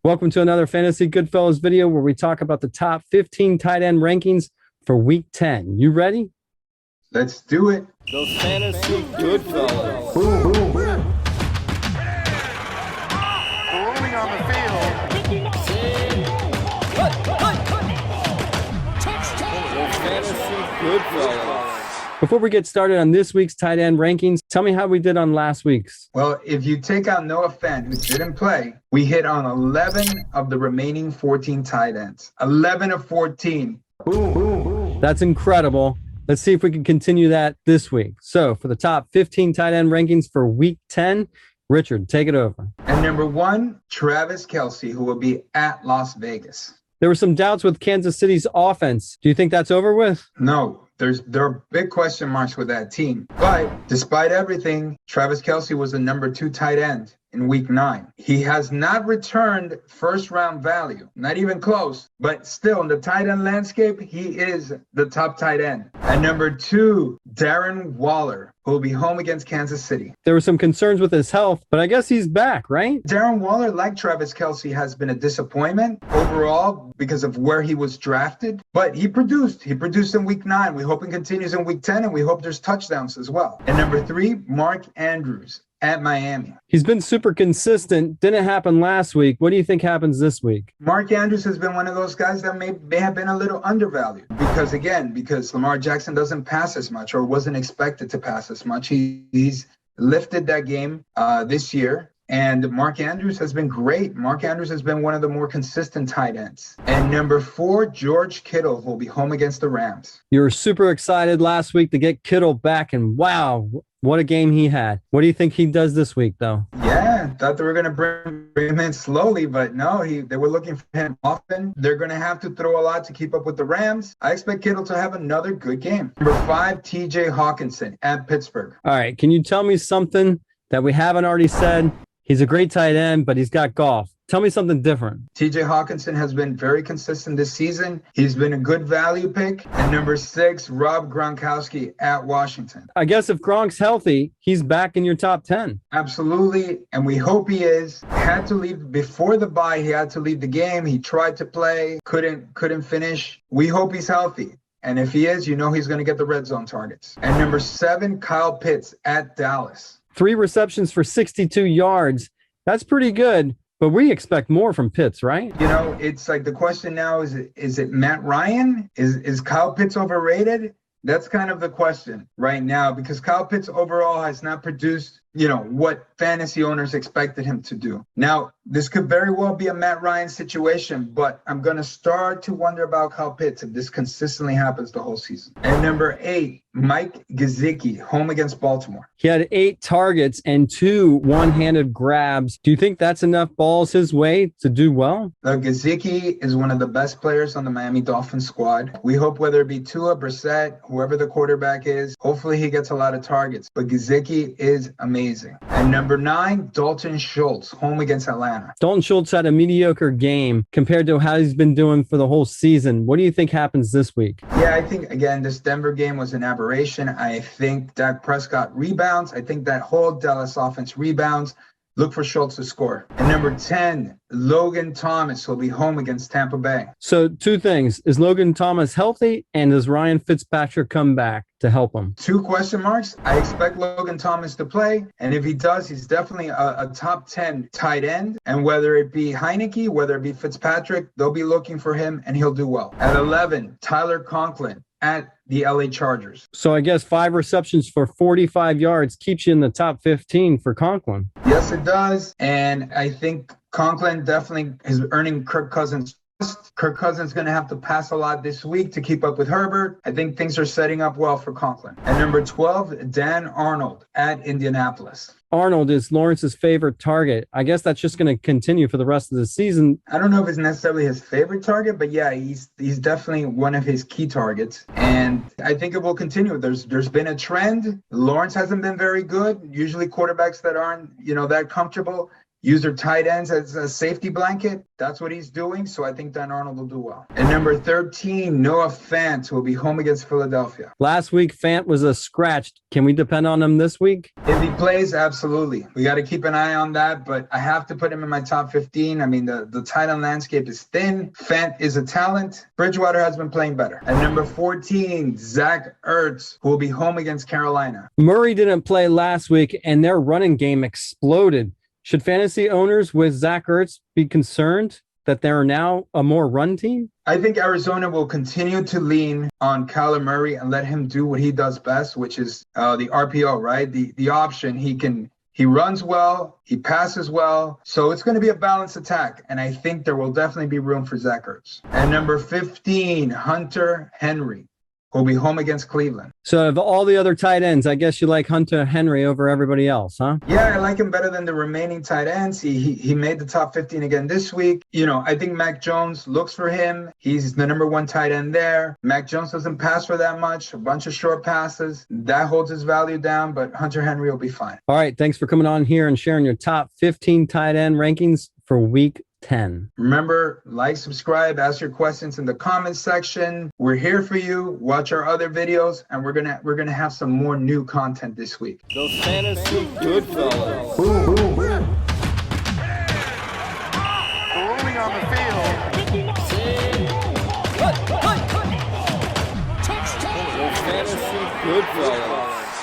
Welcome to another Fantasy Goodfellas video where we talk about the top 15 tight end rankings for Week 10. You ready? Let's do it. The Fantasy Goodfellas. Boom, boom, boom. Rolling on the field. The Fantasy Goodfellas. Before we get started on this week's tight end rankings, tell me how we did on last week's. Well, if you take out Noah Fant, who didn't play, we hit on 11 of the remaining 14 tight ends. 11 of 14. Boom, boom, boom. That's incredible. Let's see if we can continue that this week. So for the top 15 tight end rankings for Week 10, Richard, take it over. And number 1, Travis Kelce, who will be at Las Vegas. There were some doubts with Kansas City's offense. Do you think that's over with? No. There are big question marks with that team. But despite everything, Travis Kelce was the number 2 tight end in Week 9. He has not returned first-round value, not even close. But still, in the tight end landscape, he is the top tight end. And number 2, Darren Waller, who will be home against Kansas City. There were some concerns with his health, but I guess he's back, right? Darren Waller, like Travis Kelce, has been a disappointment overall because of where he was drafted. But he produced. He produced in Week 9. We hope it continues in Week 10, and we hope there's touchdowns as well. And number 3, Mark Andrews at Miami. He's been super consistent. Didn't happen last week. What do you think happens this week? Mark Andrews has been one of those guys that may have been a little undervalued because Lamar Jackson doesn't pass as much or wasn't expected to pass as much. He's lifted that game this year. And Mark Andrews has been great. Mark Andrews has been one of the more consistent tight ends. And number 4, George Kittle will be home against the Rams. You were super excited last week to get Kittle back, and wow, what a game he had. What do you think he does this week, though? Yeah, thought they were going to bring him in slowly, but no, they were looking for him often. They're going to have to throw a lot to keep up with the Rams. I expect Kittle to have another good game. Number 5, TJ Hawkinson at Pittsburgh. All right, can you tell me something that we haven't already said? He's a great tight end, but he's got golf. Tell me something different. TJ Hawkinson has been very consistent this season. He's been a good value pick. And number 6, Rob Gronkowski at Washington. I guess if Gronk's healthy, he's back in your top 10. Absolutely. And we hope he is. Had to leave before the bye. He had to leave the game. He tried to play, couldn't finish. We hope he's healthy. And if he is, he's going to get the red zone targets. And number 7, Kyle Pitts at Dallas. 3 receptions for 62 yards. That's pretty good, but we expect more from Pitts, right? It's like the question now is it Matt Ryan? Is Kyle Pitts overrated? That's kind of the question right now because Kyle Pitts overall has not produced, what fantasy owners expected him to do. Now, this could very well be a Matt Ryan situation, but I'm going to start to wonder about Kyle Pitts if this consistently happens the whole season. And number 8, Mike Gesicki, home against Baltimore. He had 8 targets and 2 one-handed grabs. Do you think that's enough balls his way to do well? Gesicki is one of the best players on the Miami Dolphins squad. We hope whether it be Tua, Brissett, whoever the quarterback is, hopefully he gets a lot of targets. But Gesicki is amazing. And number 9, Dalton Schultz, home against Atlanta. Dalton Schultz had a mediocre game compared to how he's been doing for the whole season. What do you think happens this week? Yeah, I think, again, this Denver game was an aberration. I think Dak Prescott rebounds. I think that whole Dallas offense rebounds. Look for Schultz to score. And number 10, Logan Thomas will be home against Tampa Bay. So 2 things. Is Logan Thomas healthy? And does Ryan Fitzpatrick come back to help him? 2 question marks. I expect Logan Thomas to play. And if he does, he's definitely a top 10 tight end. And whether it be Heineke, whether it be Fitzpatrick, they'll be looking for him and he'll do well. At 11, Tyler Conklin at the LA Chargers. So I guess 5 receptions for 45 yards keeps you in the top 15 for Conklin. Yes, it does. And I think Conklin definitely is earning Kirk Cousins. Kirk Cousins is going to have to pass a lot this week to keep up with Herbert. I think things are setting up well for Conklin. And number 12, Dan Arnold at Indianapolis. Arnold is Lawrence's favorite target. I guess that's just going to continue for the rest of the season. I don't know if it's necessarily his favorite target, but yeah, he's definitely one of his key targets. And I think it will continue. There's been a trend. Lawrence hasn't been very good. Usually quarterbacks that aren't, that comfortable, use their tight ends as a safety blanket. That's what he's doing. So I think Dan Arnold will do well. And number 13, Noah Fant will be home against Philadelphia. Last week, Fant was a scratch. Can we depend on him this week? If he plays, absolutely. We got to keep an eye on that, but I have to put him in my top 15. I mean, the tight end landscape is thin. Fant is a talent. Bridgewater has been playing better. And number 14, Zach Ertz, who will be home against Carolina. Murray didn't play last week, and their running game exploded. Should fantasy owners with Zach Ertz be concerned that they're now a more run team? I think Arizona will continue to lean on Kyler Murray and let him do what he does best, which is the RPO, right? The option. He runs well, he passes well, so it's going to be a balanced attack, and I think there will definitely be room for Zach Ertz. And number 15, Hunter Henry, who will be home against Cleveland. So of all the other tight ends, I guess you like Hunter Henry over everybody else, huh? Yeah, I like him better than the remaining tight ends. He made the top 15 again this week. You know, I think Mac Jones looks for him. He's the number 1 tight end there. Mac Jones doesn't pass for that much, a bunch of short passes. That holds his value down, but Hunter Henry will be fine. All right, thanks for coming on here and sharing your top 15 tight end rankings for week 10. Remember, like, subscribe, ask your questions in the comments section. We're here for you. Watch our other videos, and we're gonna have some more new content this week. The Fantasy Goodfellas. Rolling on the field. The Fantasy Goodfellas.